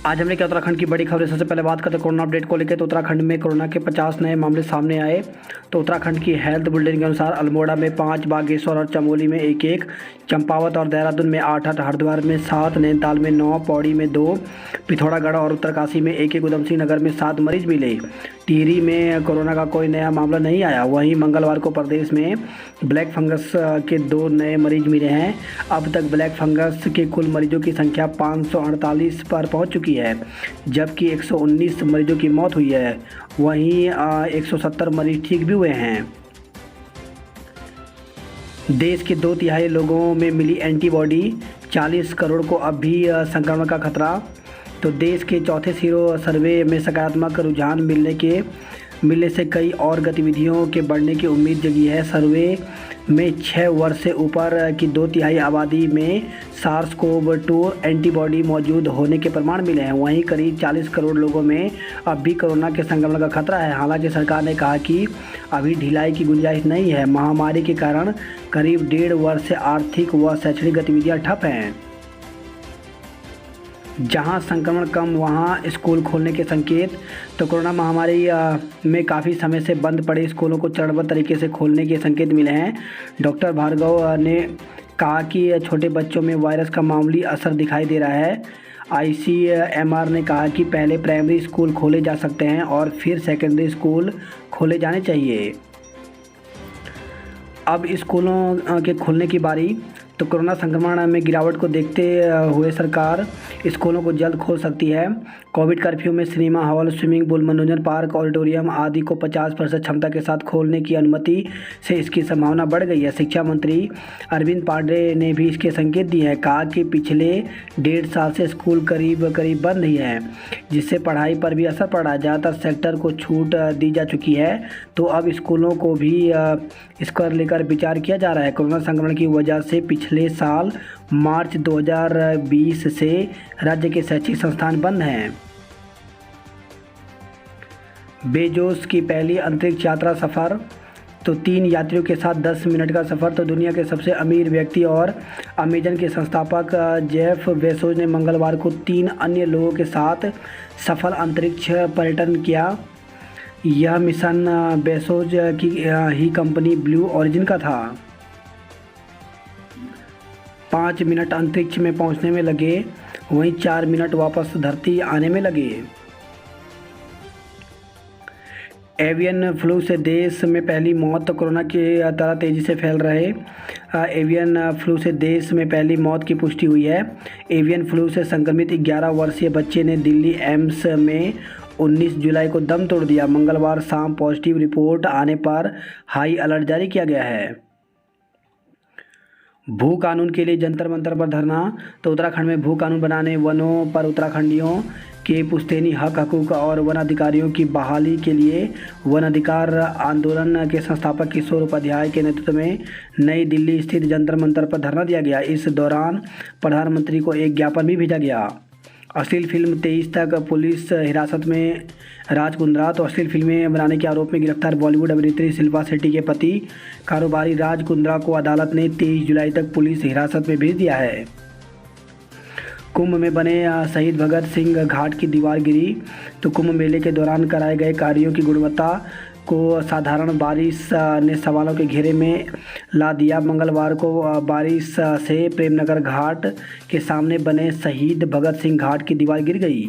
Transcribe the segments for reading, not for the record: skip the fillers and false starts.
आज हमने क्या उत्तराखंड की बड़ी खबरें। सबसे पहले बात करते हैं कोरोना अपडेट को लेकर। तो उत्तराखंड में कोरोना के 50 नए मामले सामने आए। तो उत्तराखंड की हेल्थ बुलेटिन के अनुसार अल्मोड़ा में 5, बागेश्वर और चमोली में 1-1, चंपावत और देहरादून में 8-8, हरिद्वार में 7, नैनीताल में 9, पौड़ी में 2, पिथौरागढ़ और उत्तरकाशी में 1-1, उधमसिंह नगर में 7 मरीज मिले। टिहरी में कोरोना का कोई नया मामला नहीं आया। वहीं मंगलवार को प्रदेश में ब्लैक फंगस के 2 नए मरीज मिले हैं। अब तक ब्लैक फंगस के कुल मरीजों की संख्या 548 पर पहुंच चुकी है, जबकि 119 मरीजों की मौत हुई है। वहीं 170 मरीज ठीक भी हुए हैं। देश के 2/3 लोगों में मिली एंटीबॉडी, 40 करोड़ को अब भी संक्रमण का खतरा। तो देश के चौथे सीरो सर्वे में सकारात्मक रुझान मिलने से कई और गतिविधियों के बढ़ने की उम्मीद जगी है। सर्वे में 6 वर्ष से ऊपर की 2/3 आबादी में SARS-CoV-2 एंटीबॉडी मौजूद होने के प्रमाण मिले हैं। वहीं करीब 40 करोड़ लोगों में अब भी कोरोना के संक्रमण का खतरा है। हालांकि सरकार ने कहा कि अभी ढिलाई की गुंजाइश नहीं है। महामारी के कारण करीब 1.5 वर्ष से आर्थिक व शैक्षणिक गतिविधियां ठप हैं। जहां संक्रमण कम वहां स्कूल खोलने के संकेत। तो कोरोना महामारी में काफ़ी समय से बंद पड़े स्कूलों को चरणबद्ध तरीके से खोलने के संकेत मिले हैं। डॉक्टर भार्गव ने कहा कि छोटे बच्चों में वायरस का मामूली असर दिखाई दे रहा है। ICMR ने कहा कि पहले प्राइमरी स्कूल खोले जा सकते हैं और फिर सेकेंडरी स्कूल खोले जाने चाहिए। अब स्कूलों के खोलने की बारी। तो कोरोना संक्रमण में गिरावट को देखते हुए सरकार स्कूलों को जल्द खोल सकती है। कोविड कर्फ्यू में सिनेमा हॉल, स्विमिंग पूल, मनोरंजन पार्क, ऑडिटोरियम आदि को 50% क्षमता के साथ खोलने की अनुमति से इसकी संभावना बढ़ गई है। शिक्षा मंत्री अरविंद पांडे ने भी इसके संकेत दिए हैं। कहा कि पिछले 1.5 साल से स्कूल करीब बंद ही है, जिससे पढ़ाई पर भी असर पड़ा। ज़्यादातर सेक्टर को छूट दी जा चुकी है, तो अब स्कूलों को भी इसको लेकर विचार किया जा रहा है। कोरोना संक्रमण की वजह से पिछले साल मार्च 2020 से राज्य के शैक्षिक संस्थान बंद हैं। बेजोस की पहली अंतरिक्ष यात्रा सफ़र। तो 3 यात्रियों के साथ 10 मिनट का सफ़र। तो दुनिया के सबसे अमीर व्यक्ति और अमेजन के संस्थापक जेफ बेजोस ने मंगलवार को 3 अन्य लोगों के साथ सफल अंतरिक्ष पर्यटन किया। यह मिशन बेजोस की ही कंपनी ब्लू ओरिजिन का था। 5 मिनट अंतरिक्ष में पहुंचने में लगे, वहीं 4 मिनट वापस धरती आने में लगे। एवियन फ्लू से देश में पहली मौत। तो कोरोना की तरह तेज़ी से फैल रहे एवियन फ्लू से देश में पहली मौत की पुष्टि हुई है। एवियन फ्लू से संक्रमित 11 वर्षीय बच्चे ने दिल्ली एम्स में 19 जुलाई को दम तोड़ दिया। मंगलवार शाम पॉजिटिव रिपोर्ट आने पर हाई अलर्ट जारी किया गया है। भू कानून के लिए जंतर मंतर पर धरना। तो उत्तराखंड में भू कानून बनाने, वनों पर उत्तराखंडियों के पुश्तैनी हकूक़ और वन अधिकारियों की बहाली के लिए वन अधिकार आंदोलन के संस्थापक किशोर उपाध्याय के नेतृत्व में नई दिल्ली स्थित जंतर मंतर पर धरना दिया गया। इस दौरान प्रधानमंत्री को एक ज्ञापन भी भेजा गया। अश्लील फिल्म 23 तक पुलिस हिरासत में राज कुंद्रा। तो अश्लील फिल्में बनाने के आरोप में गिरफ्तार बॉलीवुड अभिनेत्री शिल्पा शेट्टी के पति कारोबारी राज कुंद्रा को अदालत ने 23 जुलाई तक पुलिस हिरासत में भेज दिया है। कुंभ में बने शहीद भगत सिंह घाट की दीवार गिरी। तो कुंभ मेले के दौरान कराए गए कार्यों की गुणवत्ता को साधारण बारिश ने सवालों के घेरे में ला दिया। मंगलवार को बारिश से प्रेमनगर घाट के सामने बने शहीद भगत सिंह घाट की दीवार गिर गई।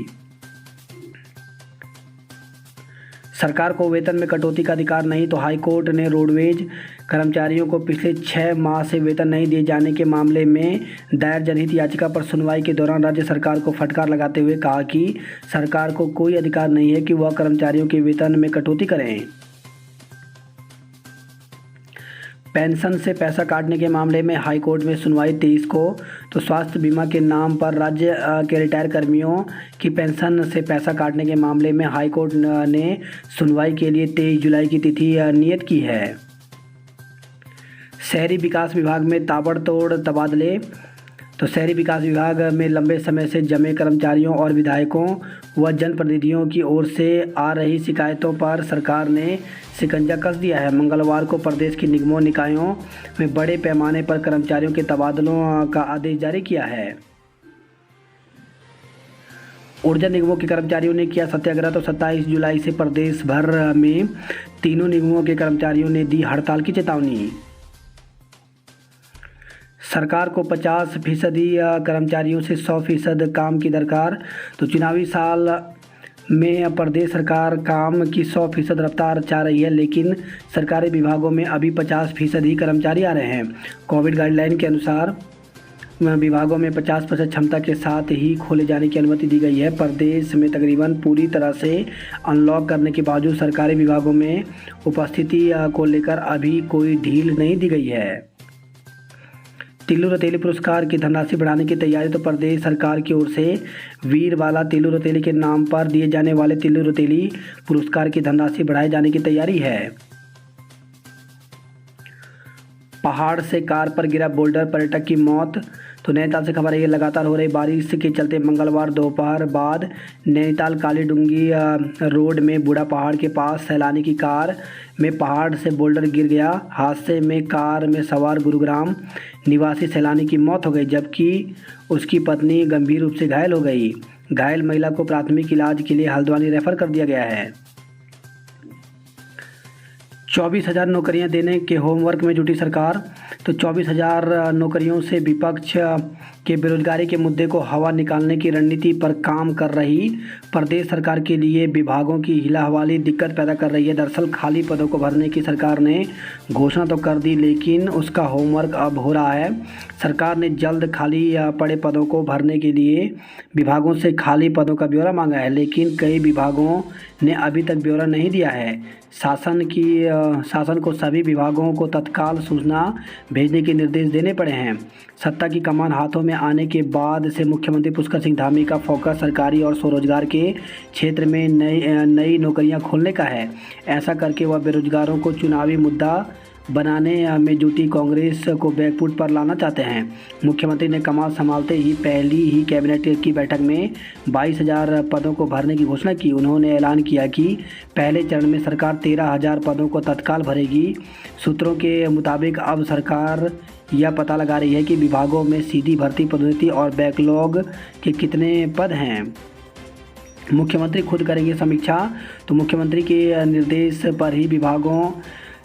सरकार को वेतन में कटौती का अधिकार नहीं। तो हाई कोर्ट ने रोडवेज कर्मचारियों को पिछले 6 माह से वेतन नहीं दिए जाने के मामले में दायर जनहित याचिका पर सुनवाई के दौरान राज्य सरकार को फटकार लगाते हुए कहा कि सरकार को कोई अधिकार नहीं है कि वह कर्मचारियों के वेतन में कटौती करें। पेंशन से पैसा काटने के मामले में हाई कोर्ट में सुनवाई 23 को। तो स्वास्थ्य बीमा के नाम पर राज्य के रिटायर कर्मियों की पेंशन से पैसा काटने के मामले में हाई कोर्ट ने सुनवाई के लिए 23 जुलाई की तिथि नियत की है। शहरी विकास विभाग में ताबड़तोड़ तबादले। तो शहरी विकास विभाग में लंबे समय से जमे कर्मचारियों और विधायकों व जनप्रतिनिधियों की ओर से आ रही शिकायतों पर सरकार ने शिकंजा कस दिया है। मंगलवार को प्रदेश के निगमों निकायों में बड़े पैमाने पर कर्मचारियों के तबादलों का आदेश जारी किया है। ऊर्जा निगमों के कर्मचारियों ने किया सत्याग्रह। तो 27 जुलाई से प्रदेश भर में तीनों निगमों के कर्मचारियों ने दी हड़ताल की चेतावनी। सरकार को 50% कर्मचारियों से 100% काम की दरकार। तो चुनावी साल में प्रदेश सरकार काम की 100% रफ्तार चाह रही है, लेकिन सरकारी विभागों में अभी 50% ही कर्मचारी आ रहे हैं। कोविड गाइडलाइन के अनुसार विभागों में 50% क्षमता के साथ ही खोले जाने की अनुमति दी गई है। प्रदेश में तकरीबन पूरी तरह से अनलॉक करने के बावजूद सरकारी विभागों में उपस्थिति को लेकर अभी कोई ढील नहीं दी गई है। तिल्लू रतेली पुरस्कार की धनराशि बढ़ाने की तैयारी। तो प्रदेश सरकार की ओर से वीरवाला तिल्लू रतेली के नाम पर दिए जाने वाले तिल्लू रतेली पुरस्कार की धनराशि बढ़ाए जाने की तैयारी है। पहाड़ से कार पर गिरा बोल्डर, पर्यटक की मौत। तो नैनीताल से खबर है, लगातार हो रही बारिश के चलते मंगलवार दोपहर बाद नैनीताल कालीडुंगी रोड में बूढ़ा पहाड़ के पास सैलानी की कार में पहाड़ से बोल्डर गिर गया। हादसे में कार में सवार गुरुग्राम निवासी सैलानी की मौत हो गई, जबकि उसकी पत्नी गंभीर रूप से घायल हो गई। घायल महिला को प्राथमिक इलाज के लिए हल्द्वानी रेफर कर दिया गया है। 24,000 नौकरियां देने के होमवर्क में जुटी सरकार। तो 24,000 नौकरियों से विपक्ष के बेरोजगारी के मुद्दे को हवा निकालने की रणनीति पर काम कर रही प्रदेश सरकार के लिए विभागों की हिलाहवाली दिक्कत पैदा कर रही है। दरअसल खाली पदों को भरने की सरकार ने घोषणा तो कर दी, लेकिन उसका होमवर्क अब हो रहा है। सरकार ने जल्द खाली पड़े पदों को भरने के लिए विभागों से खाली पदों का ब्यौरा मांगा है, लेकिन कई विभागों ने अभी तक ब्यौरा नहीं दिया है। शासन को सभी विभागों को तत्काल सूचना भेजने के निर्देश देने पड़े हैं। सत्ता की कमान हाथों में आने के बाद से मुख्यमंत्री पुष्कर सिंह धामी का फोकस सरकारी और स्वरोजगार के क्षेत्र में नई नौकरियां खोलने का है। ऐसा करके वह बेरोजगारों को चुनावी मुद्दा बनाने में जुटी कांग्रेस को बैकफुट पर लाना चाहते हैं। मुख्यमंत्री ने कमान संभालते ही पहली ही कैबिनेट की बैठक में 22,000 पदों को भरने की घोषणा की। उन्होंने ऐलान किया कि पहले चरण में सरकार 13,000 पदों को तत्काल भरेगी। सूत्रों के मुताबिक अब सरकार यह पता लगा रही है कि विभागों में सीधी भर्ती, पदोन्नति और बैकलॉग के कितने पद हैं। मुख्यमंत्री खुद करेंगे समीक्षा। तो मुख्यमंत्री के निर्देश पर ही विभागों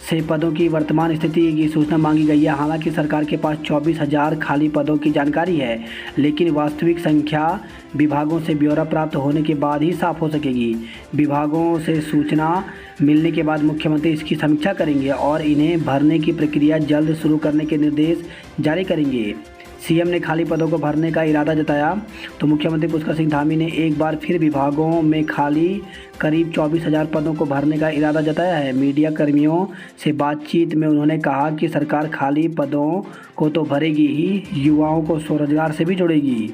से पदों की वर्तमान स्थिति की सूचना मांगी गई है। हालांकि सरकार के पास 24,000 खाली पदों की जानकारी है, लेकिन वास्तविक संख्या विभागों से ब्यौरा प्राप्त होने के बाद ही साफ हो सकेगी। विभागों से सूचना मिलने के बाद मुख्यमंत्री इसकी समीक्षा करेंगे और इन्हें भरने की प्रक्रिया जल्द शुरू करने के निर्देश जारी करेंगे। सीएम ने खाली पदों को भरने का इरादा जताया। तो मुख्यमंत्री पुष्कर सिंह धामी ने एक बार फिर विभागों में खाली करीब 24,000 पदों को भरने का इरादा जताया है। मीडिया कर्मियों से बातचीत में उन्होंने कहा कि सरकार खाली पदों को तो भरेगी ही, युवाओं को स्वरोजगार से भी जोड़ेगी।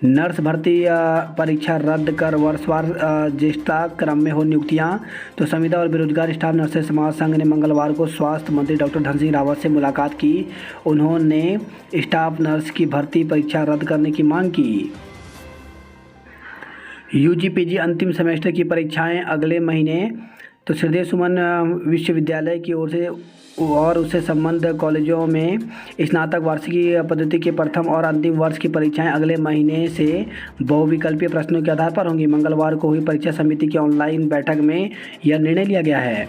नर्स भर्ती परीक्षा रद्द कर वर्षवार ज्येष्ठता क्रम में हो नियुक्तियां। तो संविदा और बेरोजगार स्टाफ नर्सेज समाज संघ ने मंगलवार को स्वास्थ्य मंत्री डॉक्टर धन सिंह रावत से मुलाकात की। उन्होंने स्टाफ नर्स की भर्ती परीक्षा रद्द करने की मांग की। यूजी पीजी अंतिम सेमेस्टर की परीक्षाएं अगले महीने। तो श्रीदेव सुमन विश्वविद्यालय की ओर से और उससे संबद्ध कॉलेजों में स्नातक वार्षिकी पद्धति के प्रथम और अंतिम वर्ष की परीक्षाएं अगले महीने से बहुविकल्पीय प्रश्नों के आधार पर होंगी। मंगलवार को हुई परीक्षा समिति की ऑनलाइन बैठक में यह निर्णय लिया गया है।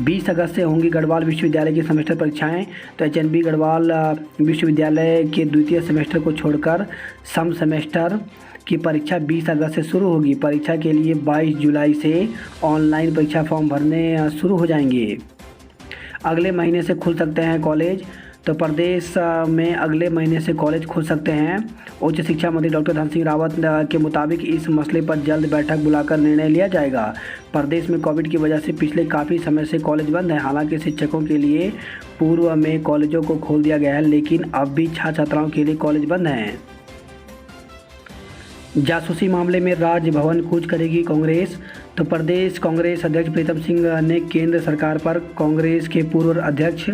20 अगस्त से होंगी गढ़वाल विश्वविद्यालय की सेमेस्टर परीक्षाएं। तो एचएनबी गढ़वाल विश्वविद्यालय के द्वितीय सेमेस्टर को छोड़कर सम सेमेस्टर की परीक्षा 20 अगस्त से शुरू होगी। परीक्षा के लिए 22 जुलाई से ऑनलाइन परीक्षा फॉर्म भरने शुरू हो जाएंगे। अगले महीने से खुल सकते हैं कॉलेज। तो प्रदेश में अगले महीने से कॉलेज खुल सकते हैं। उच्च शिक्षा मंत्री डॉक्टर धन सिंह रावत के मुताबिक इस मसले पर जल्द बैठक बुलाकर निर्णय लिया जाएगा। प्रदेश में कोविड की वजह से पिछले काफ़ी समय से कॉलेज बंद है। हालांकि शिक्षकों के लिए पूर्व में कॉलेजों को खोल दिया गया है, लेकिन अब भी छात्र छात्राओं के लिए कॉलेज बंद हैं। जासूसी मामले में राजभवन कूच करेगी कांग्रेस। तो प्रदेश कांग्रेस अध्यक्ष प्रीतम सिंह ने केंद्र सरकार पर कांग्रेस के पूर्व अध्यक्ष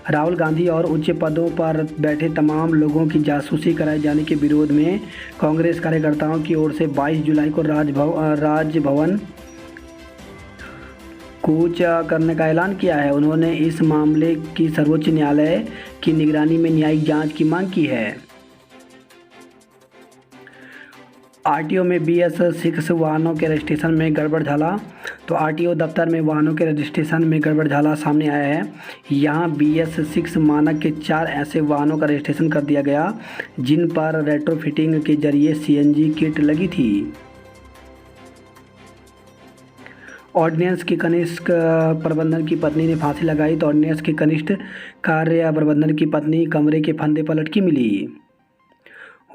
राहुल गांधी और उच्च पदों पर बैठे तमाम लोगों की जासूसी कराए जाने के विरोध में कांग्रेस कार्यकर्ताओं की ओर से 22 जुलाई को राजभवन कूच करने का ऐलान किया है। उन्होंने इस मामले की सर्वोच्च न्यायालय की निगरानी में न्यायिक जांच की मांग की है। आरटीओ में BS6 वाहनों के रजिस्ट्रेशन में गड़बड़ झाला। तो आरटीओ दफ्तर में वाहनों के रजिस्ट्रेशन में गड़बड़ झाला सामने आया है। यहाँ BS6 मानक के 4 ऐसे वाहनों का रजिस्ट्रेशन कर दिया गया जिन पर रेट्रोफिटिंग के जरिए CNG किट लगी थी। ऑर्डिनेंस के कनिष्ठ प्रबंधन की पत्नी ने फांसी लगाई। तो ऑर्डिनेंस के कनिष्ठ कार्य प्रबंधन की पत्नी कमरे के फंदे पर लटकी मिली।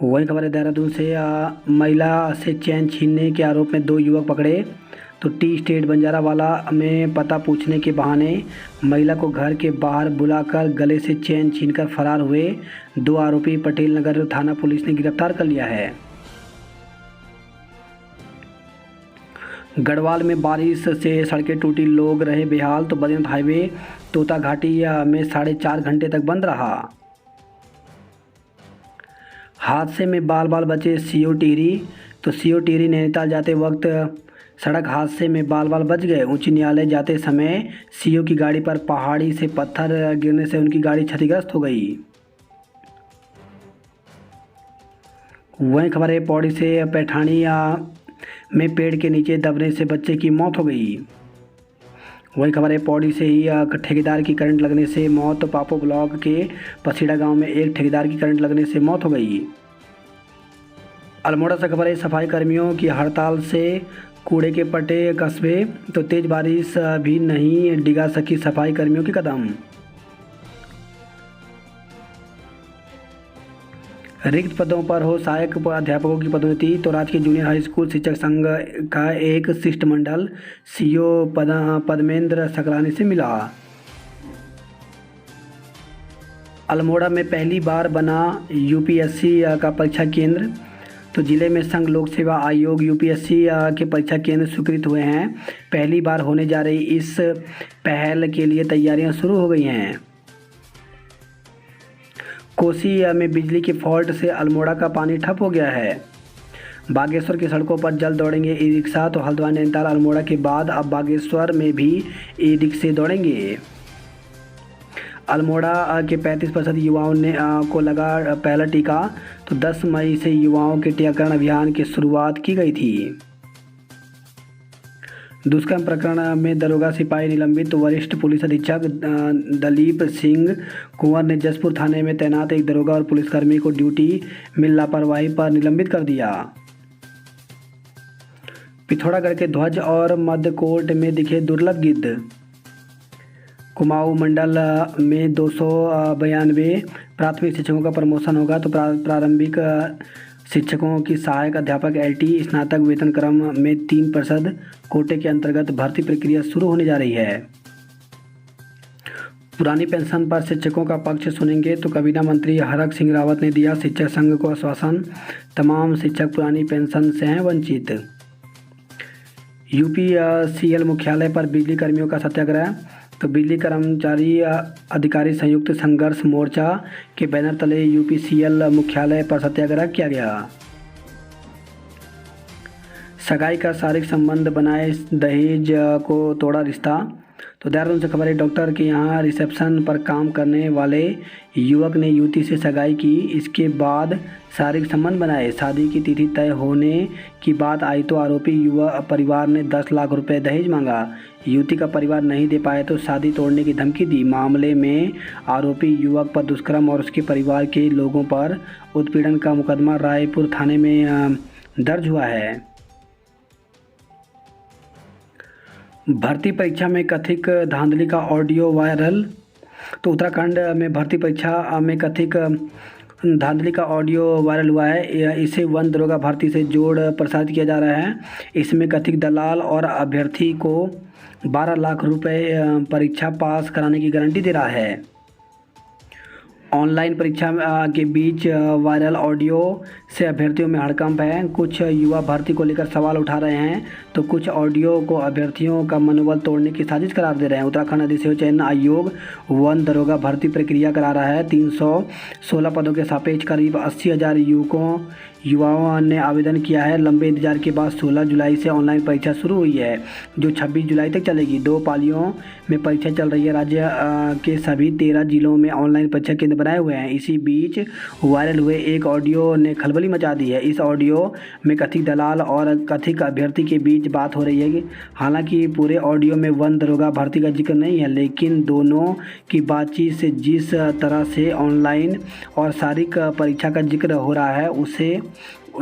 वही खबर है देहरादून से, महिला से चैन छीनने के आरोप में 2 युवक पकड़े। तो टी स्टेट बंजारावाला में पता पूछने के बहाने महिला को घर के बाहर बुलाकर गले से चैन छीनकर फरार हुए 2 आरोपी पटेल नगर थाना पुलिस ने गिरफ्तार कर लिया है। गढ़वाल में बारिश से सड़कें टूटी, लोग रहे बेहाल। तो बद्रीनाथ हाईवे तोता घाटी में 4.5 घंटे तक बंद रहा। हादसे में बाल बाल बचे सीओ टिहरी। तो सीओ टिहरी नैनीताल जाते वक्त सड़क हादसे में बाल बाल बच गए। उच्च न्यायालय जाते समय सीओ की गाड़ी पर पहाड़ी से पत्थर गिरने से उनकी गाड़ी क्षतिग्रस्त हो गई। वहीं खबर है पौड़ी से, पैठानी में पेड़ के नीचे दबने से बच्चे की मौत हो गई। वही खबर है पौड़ी से ही, ठेकेदार की करंट लगने से मौत। तो पापो ब्लॉक के पसीड़ा गांव में एक ठेकेदार की करंट लगने से मौत हो गई। अल्मोड़ा से खबर है, सफाई कर्मियों की हड़ताल से कूड़े के पट्टे कस्बे। तो तेज बारिश भी नहीं डिगा सकी सफाई कर्मियों के कदम। रिक्त पदों पर हो सहायक अध्यापकों की पदोन्नति। तो राजकीय जूनियर हाई स्कूल शिक्षक संघ का एक शिष्टमंडल सीओ पद्मेंद्र सकलानी से मिला। अल्मोड़ा में पहली बार बना यूपीएससी का परीक्षा केंद्र। तो जिले में संघ लोक सेवा आयोग यूपीएससी के परीक्षा केंद्र स्वीकृत हुए हैं। पहली बार होने जा रही इस पहल के लिए तैयारियां शुरू हो गई हैं। कोसी में बिजली के फॉल्ट से अल्मोड़ा का पानी ठप हो गया है। बागेश्वर की सड़कों पर जल्द दौड़ेंगे ई रिक्शा। तो हल्द्वानी नैनीताल अल्मोड़ा के बाद अब बागेश्वर में भी ई रिक्शे दौड़ेंगे। अल्मोड़ा के 35% युवाओं ने को लगा पहला टीका। तो 10 मई से युवाओं के टीकाकरण अभियान की शुरुआत की गई थी। दुष्कर्म प्रकरण में दरोगा सिपाही निलंबित। तो वरिष्ठ पुलिस अधीक्षक दलीप सिंह कुंवर ने जसपुर थाने में तैनात एक दरोगा और पुलिसकर्मी को ड्यूटी में लापरवाही पर निलंबित कर दिया। पिथौरागढ़ के ध्वज और मध्यकोट में दिखे दुर्लभ गिद्ध। कुमाऊं मंडल में 292 प्राथमिक शिक्षकों का प्रमोशन होगा। तो प्रारंभिक शिक्षकों की सहायक अध्यापक LT स्नातक वेतन क्रम में 3% कोटे के अंतर्गत भर्ती प्रक्रिया शुरू होने जा रही है। पुरानी पेंशन पर शिक्षकों का पक्ष सुनेंगे। तो कैबिनेट मंत्री हरक सिंह रावत ने दिया शिक्षक संघ को आश्वासन, तमाम शिक्षक पुरानी पेंशन से हैं वंचित। UPCL मुख्यालय पर बिजली कर्मियों का सत्याग्रह। तो बिजली कर्मचारी अधिकारी संयुक्त संघर्ष मोर्चा के बैनर तले UPCL मुख्यालय पर सत्याग्रह किया गया। सगाई का शारीरिक संबंध बनाए, दहेज को तोड़ा रिश्ता। तो देहरादून से खबर है, डॉक्टर के यहाँ रिसेप्शन पर काम करने वाले युवक ने युवती से सगाई की। इसके बाद शारीरिक संबंध बनाए। शादी की तिथि तय होने की बात आई तो आरोपी युवा परिवार ने 10 लाख रुपए दहेज मांगा। युवती का परिवार नहीं दे पाए तो शादी तोड़ने की धमकी दी। मामले में आरोपी युवक पर दुष्कर्म और उसके परिवार के लोगों पर उत्पीड़न का मुकदमा रायपुर थाने में दर्ज हुआ है। भर्ती परीक्षा में कथित धांधली का ऑडियो वायरल। तो उत्तराखंड में भर्ती परीक्षा में कथित धांधली का ऑडियो वायरल हुआ है। इसे वन दरोगा भर्ती से जोड़ प्रसारित किया जा रहा है। इसमें कथित दलाल और अभ्यर्थी को 12 लाख रुपए परीक्षा पास कराने की गारंटी दे रहा है। ऑनलाइन परीक्षा के बीच वायरल ऑडियो से अभ्यर्थियों में हड़कंप है। कुछ युवा भर्ती को लेकर सवाल उठा रहे हैं तो कुछ ऑडियो को अभ्यर्थियों का मनोबल तोड़ने की साजिश करार दे रहे हैं। उत्तराखंड अधिसेवा चयन आयोग वन दरोगा भर्ती प्रक्रिया करा रहा है। 316 पदों के सापेक्ष करीब 80,000 युवाओं ने आवेदन किया है। लंबे इंतजार के बाद 16 जुलाई से ऑनलाइन परीक्षा शुरू हुई है, जो 26 जुलाई तक चलेगी। 2 पालियों में परीक्षा चल रही है। राज्य के सभी 13 जिलों में ऑनलाइन परीक्षा केंद्र बनाए हुए हैं। इसी बीच वायरल हुए एक ऑडियो ने खलबली मचा दी है। इस ऑडियो में कथित दलाल और कथित अभ्यर्थी के बीच बात हो रही है। हालांकि पूरे ऑडियो में वन दरोगा भर्ती का जिक्र नहीं है, लेकिन दोनों की बातचीत से जिस तरह से ऑनलाइन और शारीरिक परीक्षा का जिक्र हो रहा है, उसे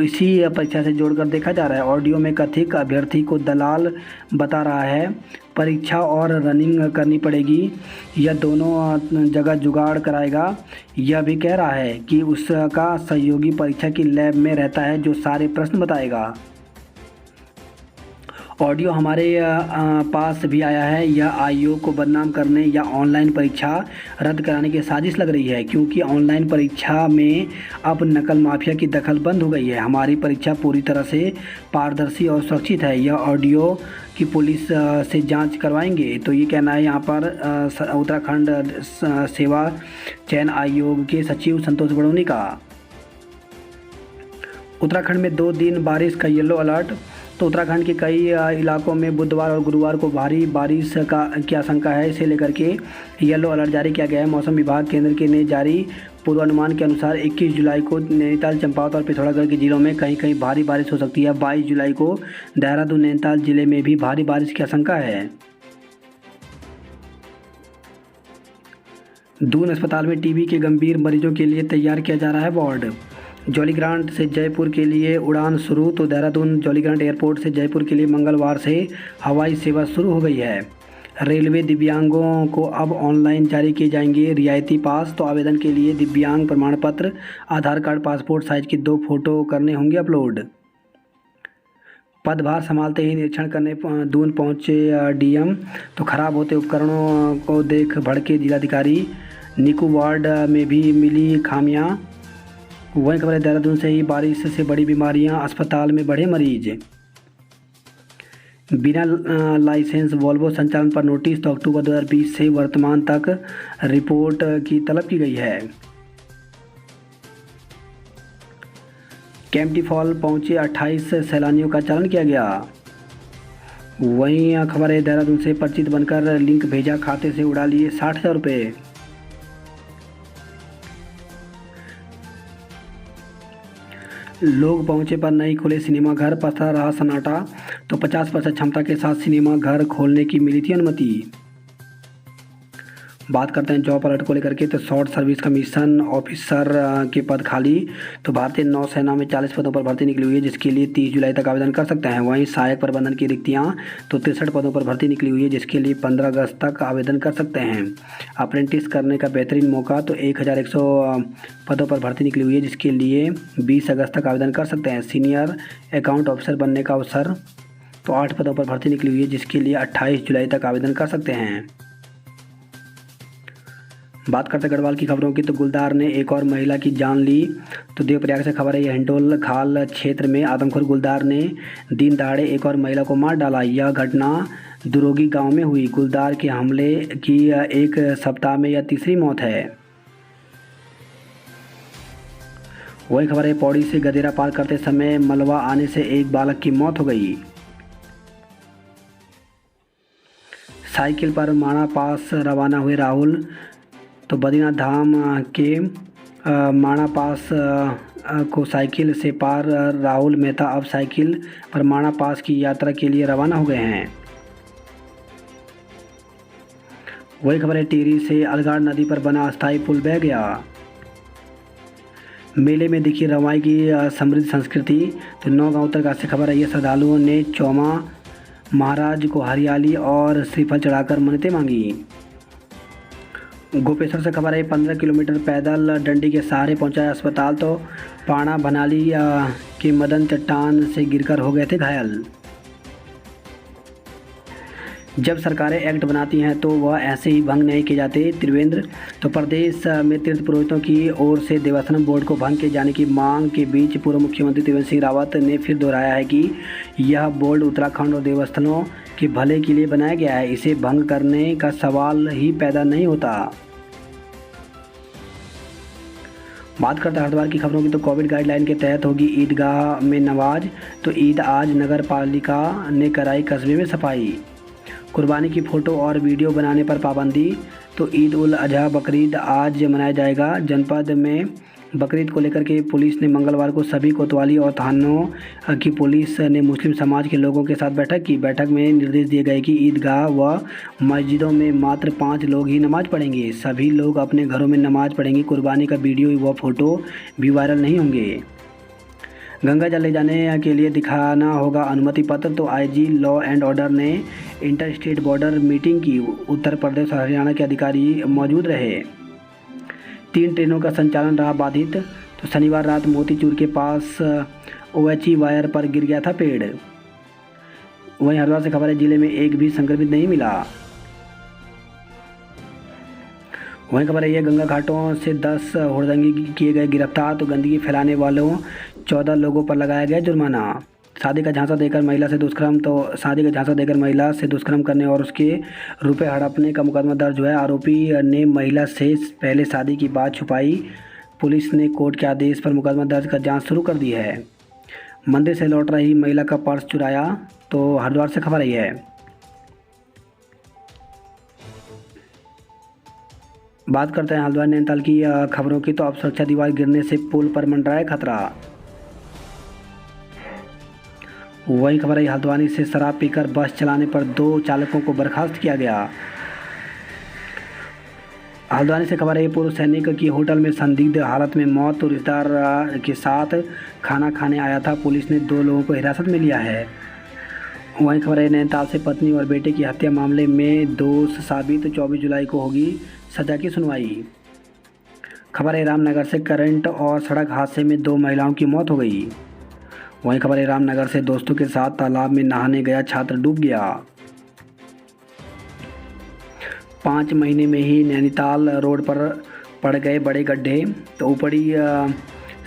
इसी परीक्षा से जोड़कर देखा जा रहा है। ऑडियो में कथित अभ्यर्थी को दलाल बता रहा है परीक्षा और रनिंग करनी पड़ेगी, यह दोनों जगह जुगाड़ कराएगा। यह भी कह रहा है कि उसका सहयोगी परीक्षा की लैब में रहता है, जो सारे प्रश्न बताएगा। ऑडियो हमारे पास भी आया है। यह आयोग को बदनाम करने या ऑनलाइन परीक्षा रद्द कराने की साजिश लग रही है, क्योंकि ऑनलाइन परीक्षा में अब नकल माफिया की दखल बंद हो गई है। हमारी परीक्षा पूरी तरह से पारदर्शी और सुरक्षित है। यह ऑडियो की पुलिस से जांच करवाएंगे। तो ये कहना है यहाँ पर उत्तराखंड सेवा चयन आयोग के सचिव संतोष बड़ोनी का। उत्तराखंड में 2 दिन बारिश का येलो अलर्ट। तो उत्तराखंड के कई इलाकों में बुधवार और गुरुवार को भारी बारिश की आशंका है। इसे लेकर के येलो अलर्ट जारी किया गया है। मौसम विभाग केंद्र के ने जारी पूर्वानुमान के अनुसार 21 जुलाई को नैनीताल, चंपावत और पिथौरागढ़ के जिलों में कहीं कहीं भारी बारिश हो सकती है। 22 जुलाई को देहरादून, नैनीताल जिले में भी भारी बारिश की आशंका है। दून अस्पताल में टीबी के गंभीर मरीजों के लिए तैयार किया जा रहा है वार्ड। जौलीग्रांट से जयपुर के लिए उड़ान शुरू। तो देहरादून जौलीग्रांट एयरपोर्ट से जयपुर के लिए मंगलवार से हवाई सेवा शुरू हो गई है। रेलवे दिव्यांगों को अब ऑनलाइन जारी किए जाएंगे रियायती पास। तो आवेदन के लिए दिव्यांग प्रमाण पत्र, आधार कार्ड, पासपोर्ट साइज की 2 फोटो करने होंगे अपलोड। पदभार संभालते ही निरीक्षण करने दून पहुंचे डीएम। तो खराब होते उपकरणों को देख भड़के जिलाधिकारी। निकू वार्ड में भी मिली खामियां। वहीं खबर है देहरादून से ही बारिश से बड़ी बीमारियां, अस्पताल में बढ़े मरीज। बिना लाइसेंस वॉल्वो संचालन पर नोटिस। तो अक्टूबर 2020 से वर्तमान तक रिपोर्ट की तलब की गई है। केम्प्टी फॉल पहुंचे 28 सैलानियों का चालान किया गया। वहीं खबर है देहरादून से परिचित बनकर लिंक भेजा, खाते से उड़ा लिए 60,000 रुपये। लोग पहुंचे पर नहीं खुले सिनेमा घर, पसरा रहा सन्नाटा। तो 50% क्षमता के साथ सिनेमा घर खोलने की मिली थी अनुमति। बात करते हैं जॉब अलर्ट को लेकर के। तो शॉर्ट सर्विस कमीशन ऑफिसर के पद खाली। तो भारतीय नौसेना में 40 पदों पर भर्ती निकली हुई है, जिसके लिए 30 जुलाई तक आवेदन कर सकते हैं। वहीं सहायक प्रबंधन की रिक्तियां तो 63 पदों पर भर्ती निकली हुई है, जिसके लिए 15 अगस्त तक आवेदन कर सकते हैं। अप्रेंटिस करने का बेहतरीन मौका। तो 1100 पदों पर भर्ती निकली हुई है, जिसके लिए 20 अगस्त तक आवेदन कर सकते हैं। सीनियर अकाउंट ऑफिसर बनने का अवसर। तो 8 पदों पर भर्ती निकली हुई है, जिसके लिए 28 जुलाई तक आवेदन कर सकते हैं। बात करते हैं गढ़वाल की खबरों की। तो गुलदार ने एक और महिला की जान ली। तो देवप्रयाग से खबर है। यह हिंडोल खाल क्षेत्र में आदमखोर गुलदार ने दिन दहाड़े एक और महिला को मार डाला। यह घटना दुरोगी गांव में हुई। गुलदार के हमले की 1 सप्ताह में यह तीसरी मौत है। वही खबर है पौड़ी से गदेरा पार करते समय मलबा आने से एक बालक की मौत हो गई। साइकिल पर माणा पास रवाना हुए राहुल। तो बद्रीनाथ धाम के माणा पास को साइकिल से पार राहुल मेहता अब साइकिल पर माणा पास की यात्रा के लिए रवाना हो गए हैं। वही खबर है टिहरी से अलगाड़ नदी पर बना अस्थायी पुल बह गया। मेले में दिखी रवाई की समृद्ध संस्कृति। तो 9 गाँव तक से खबर है। ये श्रद्धालुओं ने चौमा महाराज को हरियाली और श्रीफल चढ़ाकर मन्नतें मांगी। गोपेश्वर से खबर है 15 किलोमीटर पैदल डंडी के सहारे पहुंचा अस्पताल। तो पाणा भनाली के मदन चट्टान से गिरकर हो गए थे घायल। जब सरकारें एक्ट बनाती हैं तो वह ऐसे ही भंग नहीं किए जाते। त्रिवेंद्र। तो प्रदेश में तीर्थ पुरोहितों की ओर से देवस्थानम बोर्ड को भंग किए जाने की मांग के बीच पूर्व मुख्यमंत्री त्रिवेंद्र सिंह रावत ने फिर दोहराया है कि यह बोर्ड उत्तराखंड और देवस्थानों के भले के लिए बनाया गया है। इसे भंग करने का सवाल ही पैदा नहीं होता। बात करते हैं हरिद्वार की खबरों की, तो कोविड गाइडलाइन के तहत होगी ईदगाह में नमाज। तो ईद आज नगर पालिका ने कराई कस्बे में सफाई। कुर्बानी की फ़ोटो और वीडियो बनाने पर पाबंदी। तो ईद उल अजहा बकरीद आज मनाया जाएगा। जनपद में बकरीद को लेकर के पुलिस ने मंगलवार को सभी कोतवाली और थानों की पुलिस ने मुस्लिम समाज के लोगों के साथ बैठक की। बैठक में निर्देश दिए गए कि ईदगाह व मस्जिदों में मात्र 5 लोग ही नमाज पढ़ेंगे। सभी लोग अपने घरों में नमाज पढ़ेंगे। कुर्बानी का वीडियो व फोटो भी वायरल नहीं होंगे। गंगा जल ले जाने के लिए दिखाना होगा अनुमति पत्र। तो आईजी लॉ एंड ऑर्डर ने इंटर स्टेट बॉर्डर मीटिंग की। उत्तर प्रदेश और हरियाणा के अधिकारी मौजूद रहे। 3 ट्रेनों का संचालन रहा बाधित। तो शनिवार रात मोतीचूर के पास OHE वायर पर गिर गया था पेड़। वहीं हरिद्वार से खबर है, जिले में एक भी संक्रमित नहीं मिला। वहीं खबर है, गंगा घाटों से 10 हुड़दंगी किए गए गिरफ्तार। तो गंदगी फैलाने वालों 14 लोगों पर लगाया गया जुर्माना। शादी का झांसा देकर महिला से दुष्कर्म। तो शादी का झांसा देकर महिला से दुष्कर्म करने और उसके रुपए हड़पने का मुकदमा दर्ज हुआ है। आरोपी ने महिला से पहले शादी की बात छुपाई। पुलिस ने कोर्ट के आदेश पर मुकदमा दर्ज कर जांच शुरू कर दी है। मंदिर से लौट रही महिला का पर्स चुराया। तो हरिद्वार से खबर आई है। बात करते हैं हरिद्वार नैनीताल की खबरों की, तो अब सुरक्षा दीवार गिरने से पुल पर मंडराया खतरा। वही खबर है, हल्द्वानी से शराब पीकर बस चलाने पर 2 चालकों को बर्खास्त किया गया। हल्द्वानी से खबर है, पूर्व सैनिक की होटल में संदिग्ध हालत में मौत। तो रिश्तेदार के साथ खाना खाने आया था। पुलिस ने 2 लोगों को हिरासत में लिया है। वहीं खबर है, नैनीताल से पत्नी और बेटे की हत्या मामले में दोष साबित। 24 जुलाई को होगी सजा की सुनवाई। खबर है, रामनगर से करंट और सड़क हादसे में 2 महिलाओं की मौत हो गई। वहीं खबर है, रामनगर से दोस्तों के साथ तालाब में नहाने गया छात्र डूब गया। 5 महीने में ही नैनीताल रोड पर पड़ गए बड़े गड्ढे। तो ऊपरी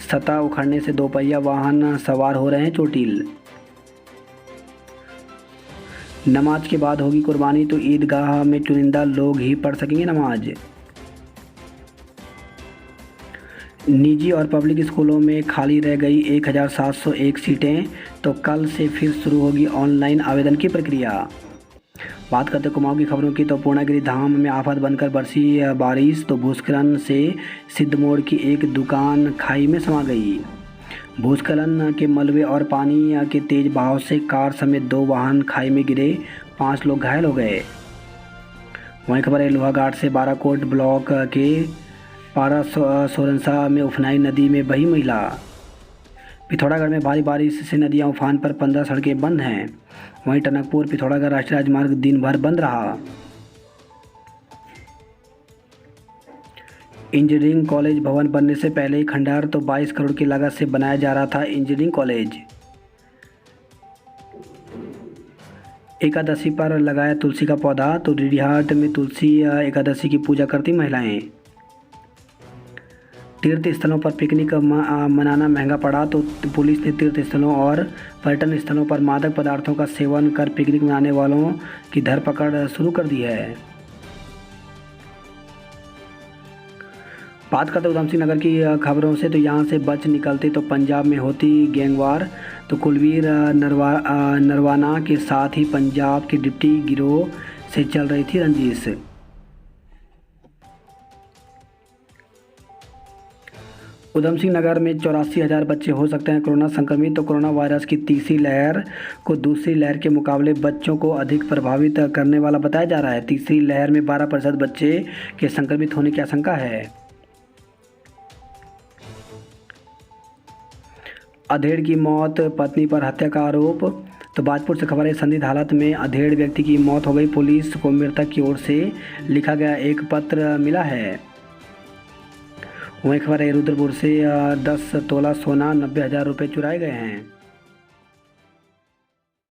सतह उखड़ने से 2 पहिया वाहन सवार हो रहे हैं चोटिल। नमाज के बाद होगी कुर्बानी। तो ईदगाह में चुनिंदा लोग ही पढ़ सकेंगे नमाज। निजी और पब्लिक स्कूलों में खाली रह गई 1701 सीटें। तो कल से फिर शुरू होगी ऑनलाइन आवेदन की प्रक्रिया। बात करते कुमाऊं की खबरों की, तो पूर्णागिरि धाम में आफत बनकर बरसी बारिश। तो भूस्खलन से सिद्धमोड़ की एक दुकान खाई में समा गई। भूस्खलन के मलबे और पानी के तेज बहाव से कार समेत 2 वाहन खाई में गिरे। 5 लोग घायल हो गए। वहीं खबर है, लोहाघाट से बाराकोट ब्लॉक के पारा सोरंसा में उफनाई नदी में बही महिला। पिथौरागढ़ में भारी बारिश से नदियां उफान पर, 15 सड़कें बंद हैं। वहीं टनकपुर पिथौरागढ़ राष्ट्रीय राजमार्ग दिन भर बंद रहा। इंजीनियरिंग कॉलेज भवन बनने से पहले ही खंडहर। तो 22 करोड़ की लागत से बनाया जा रहा था इंजीनियरिंग कॉलेज। एकादशी पर लगाया तुलसी का पौधा। तो डीडीहाट में तुलसी एकादशी की पूजा करती महिलाएं। तीर्थ स्थलों पर पिकनिक मनाना महंगा पड़ा। तो पुलिस ने तीर्थ स्थलों और पर्यटन स्थलों पर मादक पदार्थों का सेवन कर पिकनिक मनाने वालों की धरपकड़ शुरू कर दी है। बात करते उधमसिंह नगर की खबरों से, तो यहाँ से बच निकलते तो पंजाब में होती गैंगवार। तो कुलवीर नरवाना के साथ ही पंजाब के डिप्टी गिरोह से चल रही थी रंजिश। उधमसिंह नगर में 84,000 बच्चे हो सकते हैं कोरोना संक्रमित। तो कोरोना वायरस की तीसरी लहर को दूसरी लहर के मुकाबले बच्चों को अधिक प्रभावित करने वाला बताया जा रहा है। तीसरी लहर में 12% बच्चे के संक्रमित होने की आशंका है। अधेड़ की मौत, पत्नी पर हत्या का आरोप। तो बाजपुर से खबर है, संदिग्ध हालत में अधेड़ व्यक्ति की मौत हो गई। पुलिस को मृतक की ओर से लिखा गया एक पत्र मिला है। वहीं खबर है, रुद्रपुर से 10 तोला सोना 90,000 रुपये चुराए गए हैं।